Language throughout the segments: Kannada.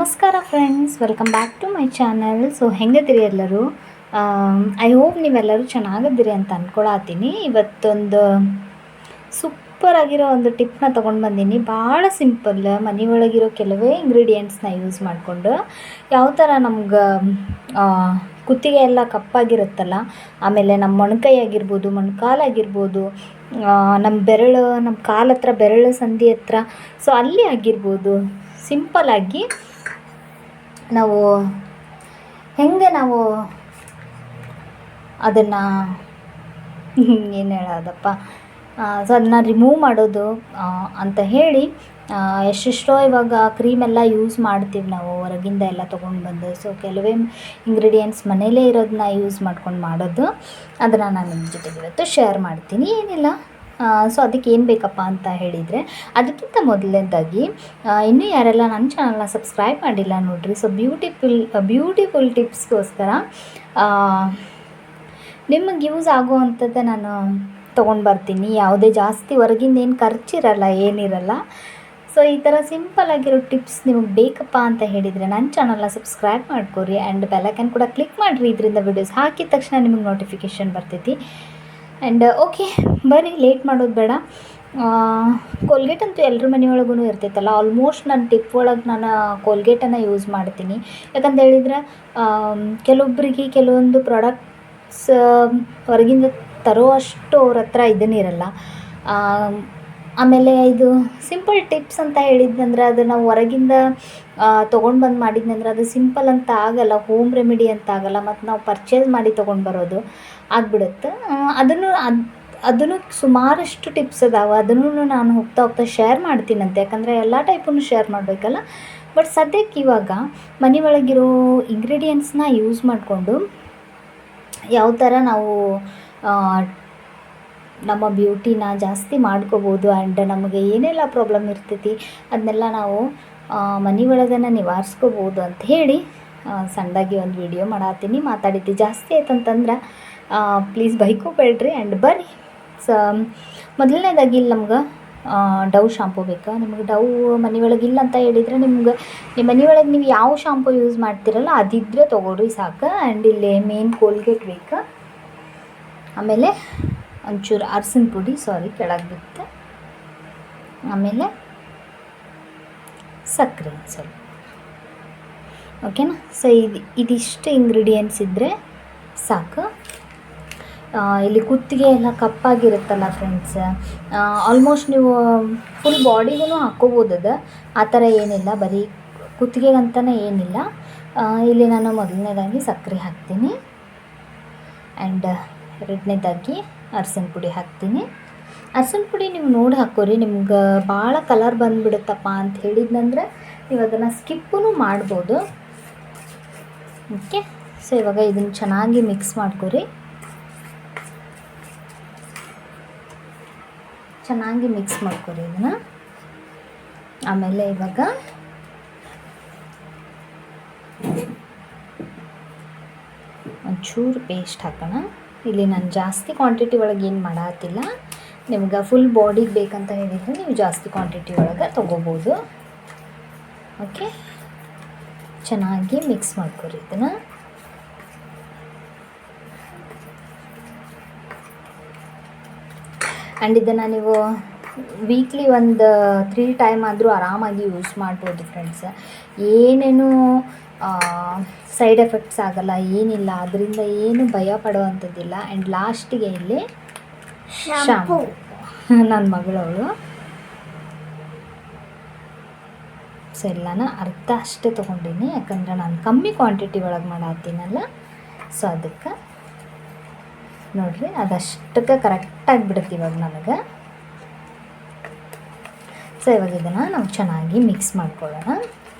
ನಮಸ್ಕಾರ friends, welcome back to my channel. So ಹೆಂಗದಿರಿ ಎಲ್ಲರೂ? ಐ ಹೋಪ್ ನೀವೆಲ್ಲರೂ ಚೆನ್ನಾಗಿದ್ದೀರಿ ಅಂತ ಅಂದ್ಕೊಳತ್ತೀನಿ. ಇವತ್ತೊಂದು ಸೂಪರ್ ಆಗಿರೋ ಒಂದು ಟಿಪ್ನ ತೊಗೊಂಡು ಬಂದೀನಿ. ಭಾಳ ಸಿಂಪಲ್, ಮನೆಯೊಳಗಿರೋ ಕೆಲವೇ ಇಂಗ್ರೀಡಿಯೆಂಟ್ಸ್ನ ಯೂಸ್ ಮಾಡಿಕೊಂಡು ಯಾವ ಥರ ನಮ್ಗೆ ಕುತ್ತಿಗೆ ಎಲ್ಲ ಕಪ್ಪಾಗಿರುತ್ತಲ್ಲ, ಆಮೇಲೆ ನಮ್ಮ ಮೊಣಕೈ ಆಗಿರ್ಬೋದು, ಮೊಣಕಾಲಾಗಿರ್ಬೋದು, ನಮ್ಮ ಕಾಲ ಹತ್ರ ಬೆರಳು ಸಂಧಿ ಹತ್ರ, ಸೊ ಅಲ್ಲಿ ಆಗಿರ್ಬೋದು, ಸಿಂಪಲ್ಲಾಗಿ ನಾವು ಹೆಂಗೆ ಅದನ್ನು ಏನು ಹೇಳೋದಪ್ಪ, ಸೊ ಅದನ್ನ ರಿಮೂವ್ ಮಾಡೋದು ಅಂತ ಹೇಳಿ ಎಷ್ಟೆಷ್ಟೋ ಇವಾಗ ಕ್ರೀಮೆಲ್ಲ ಯೂಸ್ ಮಾಡ್ತೀವಿ ನಾವು ಹೊರಗಿಂದ ಎಲ್ಲ ತೊಗೊಂಡು ಬಂದು. ಸೊ ಕೆಲವೇ ಇಂಗ್ರೀಡಿಯೆಂಟ್ಸ್ ಮನೇಲೇ ಇರೋದನ್ನ ಯೂಸ್ ಮಾಡ್ಕೊಂಡು ಮಾಡೋದು, ಅದನ್ನು ನಾನು ನಿಮ್ಮ ಜೊತೆಗೆ ಇವತ್ತು ಶೇರ್ ಮಾಡ್ತೀನಿ. ಏನಿಲ್ಲ, ಸೊ ಅದಕ್ಕೆ ಏನು ಬೇಕಪ್ಪ ಅಂತ ಹೇಳಿದರೆ, ಅದಕ್ಕಿಂತ ಮೊದಲನೇದಾಗಿ ಇನ್ನೂ ಯಾರೆಲ್ಲ ನನ್ನ ಚಾನಲ್ನ ಸಬ್ಸ್ಕ್ರೈಬ್ ಮಾಡಿಲ್ಲ ನೋಡಿರಿ. ಸೊ ಬ್ಯೂಟಿಫುಲ್ ಟಿಪ್ಸ್ಗೋಸ್ಕರ ನಿಮಗೆ ಯೂಸ್ ಆಗುವಂಥದ್ದು ನಾನು ತೊಗೊಂಡು ಬರ್ತೀನಿ. ಯಾವುದೇ ಜಾಸ್ತಿ ಹೊರಗಿಂದ ಏನು ಖರ್ಚಿರಲ್ಲ, ಏನಿರಲ್ಲ. ಸೊ ಈ ಥರ ಸಿಂಪಲ್ಲಾಗಿರೋ ಟಿಪ್ಸ್ ನಿಮಗೆ ಬೇಕಪ್ಪ ಅಂತ ಹೇಳಿದರೆ ನನ್ನ ಚಾನಲ್ನ ಸಬ್ಸ್ಕ್ರೈಬ್ ಮಾಡ್ಕೊರಿ, ಆ್ಯಂಡ್ ಬೆಲ್ಲೈಕನ್ ಕೂಡ ಕ್ಲಿಕ್ ಮಾಡಿರಿ. ಇದರಿಂದ ವಿಡಿಯೋಸ್ ಹಾಕಿದ ತಕ್ಷಣ ನಿಮಗೆ ನೋಟಿಫಿಕೇಷನ್ ಬರ್ತೈತಿ. ಆ್ಯಂಡ್ ಓಕೆ, ಬರೀ ಲೇಟ್ ಮಾಡೋದು ಬೇಡ. ಕೋಲ್ಗೇಟ್ ಅಂತೂ ಎಲ್ಲರ ಮನೆಯೊಳಗೂ ಇರ್ತೈತಲ್ಲ. ಆಲ್ಮೋಸ್ಟ್ ನನ್ನ ಟಿಪ್ ಒಳಗೆ ನಾನು ಕೋಲ್ಗೇಟನ್ನು ಯೂಸ್ ಮಾಡ್ತೀನಿ. ಯಾಕಂತ ಹೇಳಿದರೆ ಕೆಲವೊಬ್ಬರಿಗೆ ಕೆಲವೊಂದು ಪ್ರಾಡಕ್ಟ್ಸ್ ಹೊರಗಿಂದ ತರೋ ಅಷ್ಟು ಅವ್ರ ಹತ್ರ ಇದನ್ನಿರಲ್ಲ. ಆಮೇಲೆ ಇದು ಸಿಂಪಲ್ ಟಿಪ್ಸ್ ಅಂತ ಹೇಳಿದ್ನಂದ್ರೆ, ಅದು ನಾವು ಹೊರಗಿಂದ ತೊಗೊಂಡು ಬಂದು ಮಾಡಿದ್ನಂದ್ರೆ ಅದು ಸಿಂಪಲ್ ಅಂತ ಆಗಲ್ಲ, ಹೋಮ್ ರೆಮಿಡಿ ಅಂತ ಆಗಲ್ಲ, ಮತ್ತು ನಾವು ಪರ್ಚೇಸ್ ಮಾಡಿ ತೊಗೊಂಡು ಬರೋದು ಆಗಿಬಿಡುತ್ತೆ. ಅದನ್ನು ಸುಮಾರಷ್ಟು ಟಿಪ್ಸ್ ಅದಾವೆ, ಅದನ್ನು ನಾನು ಹೋಗ್ತಾ ಶೇರ್ ಮಾಡ್ತೀನಂತೆ. ಯಾಕಂದರೆ ಎಲ್ಲ ಟೈಪನ್ನು ಶೇರ್ ಮಾಡಬೇಕಲ್ಲ. ಬಟ್ ಸದ್ಯಕ್ಕೆ ಇವಾಗ ಮನೆಯೊಳಗಿರೋ ಇಂಗ್ರೀಡಿಯೆಂಟ್ಸ್ನ ಯೂಸ್ ಮಾಡಿಕೊಂಡು ಯಾವ ಥರ ನಾವು ನಮ್ಮ ಬ್ಯೂಟಿನ ಜಾಸ್ತಿ ಮಾಡ್ಕೋಬೋದು, ಆ್ಯಂಡ್ ನಮಗೆ ಏನೆಲ್ಲ ಪ್ರಾಬ್ಲಮ್ ಇರ್ತೈತಿ ಅದನ್ನೆಲ್ಲ ನಾವು ಮನೆಯೊಳಗನ್ನು ನಿವಾರಿಸ್ಕೋಬೋದು ಅಂತ ಹೇಳಿ ಸಣ್ಣದಾಗಿ ಒಂದು ವಿಡಿಯೋ ಮಾಡತ್ತೀನಿ. ಮಾತಾಡಿದ್ದು ಜಾಸ್ತಿ ಆಯ್ತಂತಂದ್ರೆ ಪ್ಲೀಸ್ ಬೈಕೋಬೇಡ್ರಿ. ಆ್ಯಂಡ್ ಬರ್ರಿ. ಸೊ ಮೊದಲನೇದಾಗಿ ಇಲ್ಲಿ ನಮ್ಗೆ ಡವ್ ಶಾಂಪು ಬೇಕಾ. ನಿಮ್ಗೆ ಡವ್ ಮನೆಯೊಳಗೆ ಇಲ್ಲ ಅಂತ ಹೇಳಿದರೆ, ನಿಮ್ಮ ಮನೆಯೊಳಗೆ ನೀವು ಯಾವ ಶಾಂಪು ಯೂಸ್ ಮಾಡ್ತಿರಲ್ಲ ಅದಿದ್ದರೆ ತೊಗೊಳ್ರಿ ಸಾಕು. ಆ್ಯಂಡ್ ಇಲ್ಲಿ ಮೇನ್ ಕೋಲ್ಗೇಟ್ ಬೇಕು. ಆಮೇಲೆ ಒಂಚೂರು ಅರಸಿನ ಪುಡಿ, ಕೆಳಗೆ ಬಿತ್ತು. ಆಮೇಲೆ ಸಕ್ಕರೆ ಸ್ವಲ್ಪ, ಓಕೆನಾ. ಸೊ ಇದಿಷ್ಟು ಇಂಗ್ರೀಡಿಯೆಂಟ್ಸ್ ಇದ್ದರೆ ಸಾಕು. ಇಲ್ಲಿ ಕುತ್ತಿಗೆ ಎಲ್ಲ ಕಪ್ಪಾಗಿರುತ್ತಲ್ಲ ಫ್ರೆಂಡ್ಸ್, ಆಲ್ಮೋಸ್ಟ್ ನೀವು ಫುಲ್ ಬಾಡಿಗೂ ಹಾಕ್ಕೋಬೋದದು, ಆ ಥರ ಏನಿಲ್ಲ, ಬರೀ ಕುತ್ತಿಗೆಗಂತಲೇ ಏನಿಲ್ಲ. ಇಲ್ಲಿ ನಾನು ಮೊದಲನೇದಾಗಿ ಸಕ್ಕರೆ ಹಾಕ್ತೀನಿ, ಆ್ಯಂಡ್ ಎರಡನೇದಾಗಿ ಅರಸಿನ ಪುಡಿ ಹಾಕ್ತೀನಿ. ಅರಸಿನ ಪುಡಿ ನೀವು ನೋಡಿ ಹಾಕ್ಕೋರಿ. ನಿಮ್ಗೆ ಭಾಳ ಕಲರ್ ಬಂದುಬಿಡುತ್ತಪ್ಪ ಅಂತ ಹೇಳಿದ್ನಂದ್ರೆ ನೀವು ಅದನ್ನು ಸ್ಕಿಪ್ಪೂ ಮಾಡ್ಬೋದು. ಓಕೆ, ಸೊ ಇವಾಗ ಇದನ್ನು ಚೆನ್ನಾಗಿ ಮಿಕ್ಸ್ ಮಾಡ್ಕೊರಿ. ಇದನ್ನು. ಆಮೇಲೆ ಇವಾಗ ಒಂಚೂರು ಪೇಸ್ಟ್ ಹಾಕೋಣ. ಇಲ್ಲಿ ನಾನು ಜಾಸ್ತಿ ಕ್ವಾಂಟಿಟಿ ಒಳಗೆ ಏನು ಮಾಡತ್ತಿಲ್ಲ. ನಿಮ್ಗೆ ಫುಲ್ ಬಾಡಿಗೆ ಬೇಕಂತ ಹೇಳಿದರೆ ನೀವು ಜಾಸ್ತಿ ಕ್ವಾಂಟಿಟಿ ಒಳಗೆ ತೊಗೋಬೋದು. ಓಕೆ, ಚೆನ್ನಾಗಿ ಮಿಕ್ಸ್ ಮಾಡ್ಕೊರಿ ಇದನ್ನು. ಆ್ಯಂಡ್ ಇದನ್ನು ನೀವು ವೀಕ್ಲಿ ಒಂದು 3 ಟೈಮ್ ಆದರೂ ಆರಾಮಾಗಿ ಯೂಸ್ ಮಾಡ್ಬೋದು ಫ್ರೆಂಡ್ಸ್. ಏನೇನು ಸೈಡ್ ಎಫೆಕ್ಟ್ಸ್ ಆಗಲ್ಲ, ಏನಿಲ್ಲ, ಅದರಿಂದ ಏನು ಭಯ ಪಡುವಂಥದ್ದಿಲ್ಲ. ಆ್ಯಂಡ್ ಲಾಸ್ಟಿಗೆ ಇಲ್ಲಿ ಶಾಂಪು, ನನ್ನ ಮಗಳವಳು. ಸೊ ಎಲ್ಲನ ಅರ್ಧ ಅಷ್ಟೇ ತೊಗೊಂಡಿನಿ, ಯಾಕಂದರೆ ನಾನು ಕಮ್ಮಿ ಕ್ವಾಂಟಿಟಿ ಒಳಗೆ ಮಾಡತ್ತೀನಲ್ಲ. ಸೊ ಅದಕ್ಕೆ ನೋಡಿರಿ, ಅದಷ್ಟಕ್ಕೆ ಕರೆಕ್ಟಾಗಿ ಬಿಡುತ್ತೆ ಇವಾಗ ನನಗೆ. ಸೊ ಇವಾಗ ಇದನ್ನು ನಾವು ಚೆನ್ನಾಗಿ ಮಿಕ್ಸ್ ಮಾಡ್ಕೊಳ್ಳೋಣ.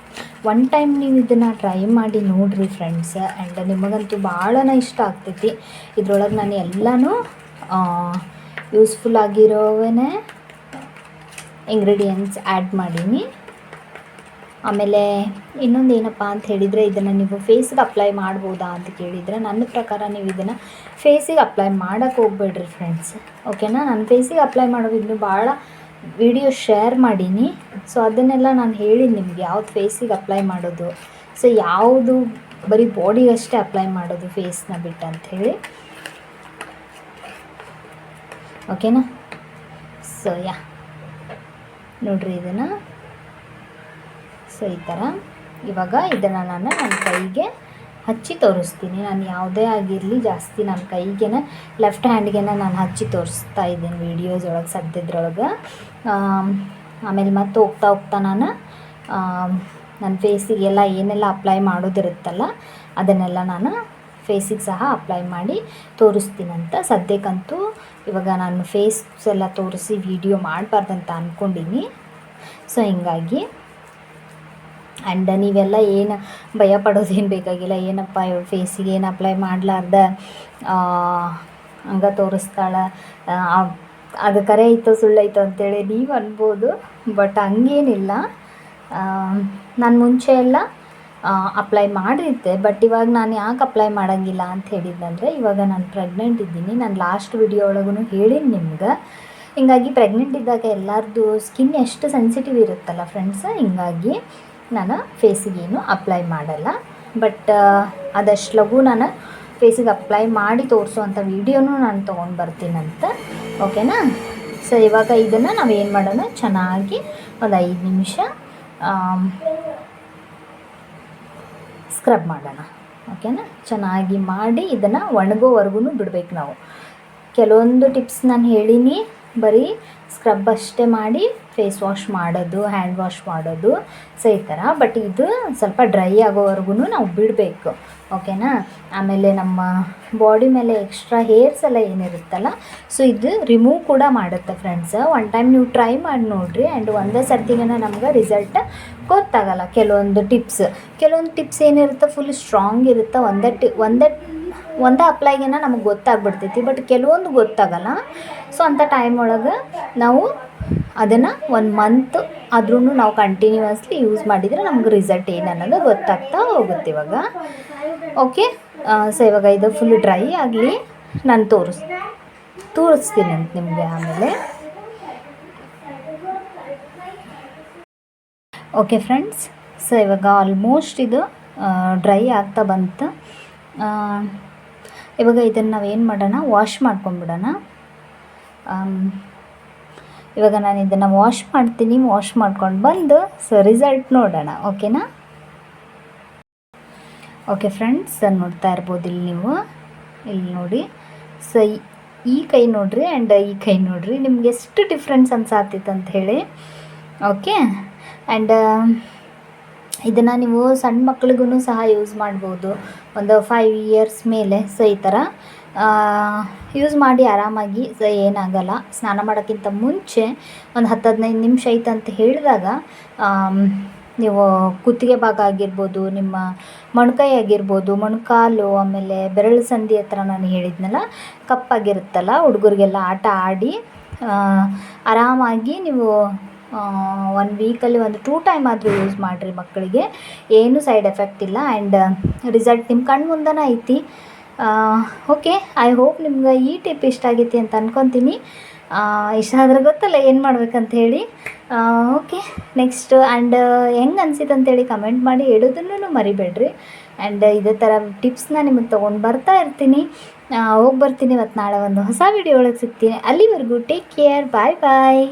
ಒನ್ ಟೈಮ್ ನೀವು ಇದನ್ನು ಟ್ರೈ ಮಾಡಿ ನೋಡಿರಿ ಫ್ರೆಂಡ್ಸ್, ಆ್ಯಂಡ್ ನಿಮಗಂತೂ ಭಾಳ ಇಷ್ಟ ಆಗ್ತೈತಿ. ಇದ್ರೊಳಗೆ ನಾನು ಎಲ್ಲನೂ ಯೂಸ್ಫುಲ್ ಆಗಿರೋವೇ ಇಂಗ್ರೀಡಿಯೆಂಟ್ಸ್ ಆ್ಯಡ್ ಮಾಡೀನಿ. ಆಮೇಲೆ ಇನ್ನೊಂದು ಏನಪ್ಪ ಅಂತ ಹೇಳಿದರೆ, ಇದನ್ನು ನೀವು ಫೇಸಿಗೆ ಅಪ್ಲೈ ಮಾಡ್ಬೋದಾ ಅಂತ ಕೇಳಿದರೆ, ನನ್ನ ಪ್ರಕಾರ ನೀವು ಇದನ್ನು ಫೇಸಿಗೆ ಅಪ್ಲೈ ಮಾಡೋಕ್ಕೆ ಹೋಗ್ಬೇಡ್ರಿ ಫ್ರೆಂಡ್ಸ್, ಓಕೆನಾ. ನಾನು ಫೇಸಿಗೆ ಅಪ್ಲೈ ಮಾಡೋದು ಇನ್ನೂ ಭಾಳ ವಿಡಿಯೋ ಶೇರ್ ಮಾಡೀನಿ. ಸೊ ಅದನ್ನೆಲ್ಲ ನಾನು ಹೇಳೀನಿ ನಿಮ್ಗೆ ಯಾವ್ದು ಫೇಸಿಗೆ ಅಪ್ಲೈ ಮಾಡೋದು, ಸೊ ಯಾವುದು ಬರೀ ಬಾಡಿಗಷ್ಟೇ ಅಪ್ಲೈ ಮಾಡೋದು ಫೇಸ್ನ ಬಿಟ್ಟು ಅಂಥೇಳಿ. ಓಕೆನಾ? ಸೊ ನೋಡ್ರಿ ಇದನ್ನು. ಸೊ ಈ ಥರ ಇವಾಗ ಇದನ್ನು ನಾನು ನನ್ನ ಕೈಗೆ ಹಚ್ಚಿ ತೋರಿಸ್ತೀನಿ. ನಾನು ಯಾವುದೇ ಆಗಿರಲಿ ಜಾಸ್ತಿ ನನ್ನ ಕೈಗೇನೆ ಲೆಫ್ಟ್ ಹ್ಯಾಂಡ್ಗೆ ನಾನು ಹಚ್ಚಿ ತೋರಿಸ್ತಾ ಇದ್ದೀನಿ ವೀಡಿಯೋಸ್ ಒಳಗೆ ಸದ್ಯದ್ರೊಳಗೆ. ಆಮೇಲೆ ಮತ್ತೆ ಹೋಗ್ತಾ ಹೋಗ್ತಾ ನಾನು ನನ್ನ ಫೇಸಿಗೆಲ್ಲ ಏನೆಲ್ಲ ಅಪ್ಲೈ ಮಾಡೋದಿರುತ್ತಲ್ಲ ಅದನ್ನೆಲ್ಲ ನಾನು ಫೇಸಿಗೆ ಸಹ ಅಪ್ಲೈ ಮಾಡಿ ತೋರಿಸ್ತೀನಂತ. ಸದ್ಯಕ್ಕಂತೂ ಇವಾಗ ನಾನು ಫೇಸ್ ಎಲ್ಲ ತೋರಿಸಿ ವಿಡಿಯೋ ಮಾಡಬಾರ್ದಂತ ಅಂದ್ಕೊಂಡೀನಿ. ಸೊ ಹಿಂಗಾಗಿ ಆ್ಯಂಡ್ ನೀವೆಲ್ಲ ಏನು ಭಯ ಪಡೋದೇನು ಬೇಕಾಗಿಲ್ಲ. ಏನಪ್ಪ ಫೇಸಿಗೆ ಏನು ಅಪ್ಲೈ ಮಾಡಲಾರ್ದ ಹಂಗೆ ತೋರಿಸ್ತಾಳೆ, ಅದು ಕರೆ ಐತೋ ಸುಳ್ಳೈತೋ ಅಂತೇಳಿ ನೀವು ಅನ್ಬೋದು. ಬಟ್ ಹಂಗೇನಿಲ್ಲ. ನಾನು ಮುಂಚೆ ಎಲ್ಲ ಅಪ್ಲೈ ಮಾಡಿದ್ದೆ, ಬಟ್ ಇವಾಗ ನಾನು ಯಾಕೆ ಅಪ್ಲೈ ಮಾಡೋಂಗಿಲ್ಲ ಅಂತ ಹೇಳಿದ್ದಂದರೆ, ಇವಾಗ ನಾನು ಪ್ರೆಗ್ನೆಂಟ್ ಇದ್ದೀನಿ. ನಾನು ಲಾಸ್ಟ್ ವಿಡಿಯೋ ಒಳಗೂ ಹೇಳೀನಿ ನಿಮ್ಗೆ. ಹಿಂಗಾಗಿ ಪ್ರೆಗ್ನೆಂಟ್ ಇದ್ದಾಗ ಎಲ್ಲರದ್ದು ಸ್ಕಿನ್ ಎಷ್ಟು ಸೆನ್ಸಿಟಿವ್ ಇರುತ್ತಲ್ಲ ಫ್ರೆಂಡ್ಸ್, ಹಿಂಗಾಗಿ ನಾನು ಫೇಸಿಗೇನು ಅಪ್ಲೈ ಮಾಡಲ್ಲ. ಬಟ್ ಅದಷ್ಟು ಲಘು ನಾನು ಫೇಸಿಗೆ ಅಪ್ಲೈ ಮಾಡಿ ತೋರಿಸುವಂಥ ವೀಡಿಯೋನೂ ನಾನು ತೊಗೊಂಡು ಬರ್ತೀನಂತ. ಓಕೆನಾ? ಸೊ ಇವಾಗ ಇದನ್ನು ನಾವು ಏನು ಮಾಡೋಣ, ಚೆನ್ನಾಗಿ ಒಂದು 5 ನಿಮಿಷ ಸ್ಕ್ರಬ್ ಮಾಡೋಣ. ಓಕೆನಾ? ಚೆನ್ನಾಗಿ ಮಾಡಿ ಇದನ್ನು ಒಣಗೋವರೆಗೂ ಬಿಡಬೇಕು ನಾವು. ಕೆಲವೊಂದು ಟಿಪ್ಸ್ ನಾನು ಹೇಳೀನಿ, ಬರೀ ಸ್ಕ್ರಬ್ ಅಷ್ಟೇ ಮಾಡಿ ಫೇಸ್ ವಾಶ್ ಮಾಡೋದು, ಹ್ಯಾಂಡ್ ವಾಶ್ ಮಾಡೋದು, ಸೊ ಈ ಥರ. ಬಟ್ ಇದು ಸ್ವಲ್ಪ ಡ್ರೈ ಆಗೋವರೆಗೂ ನಾವು ಬಿಡಬೇಕು. ಓಕೆನಾ? ಆಮೇಲೆ ನಮ್ಮ ಬಾಡಿ ಮೇಲೆ ಎಕ್ಸ್ಟ್ರಾ ಹೇರ್ಸ್ ಎಲ್ಲ ಏನಿರುತ್ತಲ್ಲ, ಸೊ ಇದು ರಿಮೂವ್ ಕೂಡ ಮಾಡುತ್ತೆ ಫ್ರೆಂಡ್ಸ್. ಒನ್ ಟೈಮ್ ನೀವು ಟ್ರೈ ಮಾಡಿ ನೋಡಿರಿ. ಆ್ಯಂಡ್ ಒಂದೇ ಸರ್ತಿಗೆ ನಮ್ಗೆ ರಿಸಲ್ಟ್ ಗೊತ್ತಾಗಲ್ಲ. ಕೆಲವೊಂದು ಟಿಪ್ಸ್ ಏನಿರುತ್ತೆ ಫುಲ್ ಸ್ಟ್ರಾಂಗ್ ಇರುತ್ತೆ. ಒಂದೇ ಅಪ್ಲೈಗೆನ ನಮಗೆ ಗೊತ್ತಾಗ್ಬಿಡ್ತೈತಿ. ಬಟ್ ಕೆಲವೊಂದು ಗೊತ್ತಾಗಲ್ಲ. ಸೊ ಅಂಥ ಟೈಮ್ ಒಳಗೆ ನಾವು ಅದನ್ನು 1 ಮಂತ್ ಆದ್ರೂ ನಾವು ಕಂಟಿನ್ಯೂಸ್ಲಿ ಯೂಸ್ ಮಾಡಿದರೆ ನಮ್ಗೆ ರಿಸಲ್ಟ್ ಏನು ಅನ್ನೋದು ಗೊತ್ತಾಗ್ತಾ ಹೋಗುತ್ತೆ ಇವಾಗ. ಓಕೆ? ಸೊ ಇವಾಗ ಇದು ಫುಲ್ ಡ್ರೈ ಆಗಲಿ, ನಾನು ತೋರಿಸ್ತೀನಿ ಅಂತ ನಿಮಗೆ ಆಮೇಲೆ. ಓಕೆ ಫ್ರೆಂಡ್ಸ್, ಸೊ ಇವಾಗ ಆಲ್ಮೋಸ್ಟ್ ಇದು ಡ್ರೈ ಆಗ್ತಾ ಬಂತು. ಇವಾಗ ಇದನ್ನು ನಾವೇನು ಮಾಡೋಣ, ವಾಶ್ ಮಾಡ್ಕೊಂಬಿಡೋಣ. ಇವಾಗ ನಾನು ಇದನ್ನು ವಾಶ್ ಮಾಡ್ತೀನಿ. ವಾಶ್ ಮಾಡ್ಕೊಂಡು ಬಂದು ಸೊ ರಿಸಲ್ಟ್ ನೋಡೋಣ. ಓಕೆನಾ? ಓಕೆ ಫ್ರೆಂಡ್ಸ್, ನೋಡ್ತಾ ಇರ್ಬೋದು ಇಲ್ಲಿ ನೋಡಿ. ಸೊ ಈ ಕೈ ನೋಡಿರಿ ಆ್ಯಂಡ್ ಈ ಕೈ ನೋಡಿರಿ, ನಿಮ್ಗೆ ಎಷ್ಟು ಡಿಫ್ರೆನ್ಸ್ ಅನ್ಸಾತಿತ್ತು ಅಂತ ಹೇಳಿ. ಓಕೆ? ಆ್ಯಂಡ್ ಇದನ್ನು ನೀವು ಸಣ್ಣ ಮಕ್ಳಿಗೂ ಸಹ ಯೂಸ್ ಮಾಡ್ಬೋದು, ಒಂದು 5 ಇಯರ್ಸ್ ಮೇಲೆ. ಸೊ ಈ ಥರ ಯೂಸ್ ಮಾಡಿ ಆರಾಮಾಗಿ. ಸೊ ಏನಾಗಲ್ಲ. ಸ್ನಾನ ಮಾಡೋಕ್ಕಿಂತ ಮುಂಚೆ ಒಂದು 10-15 ನಿಮಿಷ ಐತೆ ಅಂತ ಹೇಳಿದಾಗ ನೀವು ಕುತ್ತಿಗೆ ಭಾಗ ಆಗಿರ್ಬೋದು, ನಿಮ್ಮ ಮೊಣಕೈ ಆಗಿರ್ಬೋದು, ಮೊಣಕಾಲು, ಆಮೇಲೆ ಬೆರಳು ಸಂದಿ ಹತ್ರ ನಾನು ಹೇಳಿದ್ನಲ್ಲ ಕಪ್ಪಾಗಿರುತ್ತಲ್ಲ, ಹುಡುಗರಿಗೆಲ್ಲ ಆಟ ಆಡಿ ಆರಾಮಾಗಿ ನೀವು 1 ವೀಕಲ್ಲಿ ಒಂದು 2 ಟೈಮ್ ಆದರೂ ಯೂಸ್ ಮಾಡಿರಿ ಮಕ್ಕಳಿಗೆ. ಏನೂ ಸೈಡ್ ಎಫೆಕ್ಟ್ ಇಲ್ಲ. ಆ್ಯಂಡ್ ರಿಸಲ್ಟ್ ನಿಮ್ಮ ಕಣ್ಣು ಮುಂದೆನೇ ಐತಿ. ಓಕೆ, ಐ ಹೋಪ್ ನಿಮ್ಗೆ ಈ ಟಿಪ್ ಇಷ್ಟ ಆಗೈತಿ ಅಂತ ಅಂದ್ಕೊತೀನಿ. ಇಷ್ಟ ಆದ್ರೆ ಗೊತ್ತಲ್ಲ ಏನು ಮಾಡ್ಬೇಕಂತ ಹೇಳಿ. ಓಕೆ, ನೆಕ್ಸ್ಟ್ ಆ್ಯಂಡ್ ಹೆಂಗೆ ಅನಿಸಿತ್ತು ಅಂತೇಳಿ ಕಮೆಂಟ್ ಮಾಡಿ ಹೇಳೋದನ್ನು ಮರಿಬೇಡ್ರಿ. ಆ್ಯಂಡ್ ಇದೇ ಥರ ಟಿಪ್ಸ್ನ ನಿಮಗೆ ತೊಗೊಂಡು ಬರ್ತಾ ಇರ್ತೀನಿ. ಹೋಗಿ ಬರ್ತೀನಿ. ಮತ್ತು ನಾಳೆ ಒಂದು ಹೊಸ ವಿಡಿಯೋ ಒಳಗೆ ಸಿಗ್ತೀನಿ. ಅಲ್ಲಿವರೆಗೂ ಟೇಕ್ ಕೇರ್. ಬಾಯ್ ಬಾಯ್.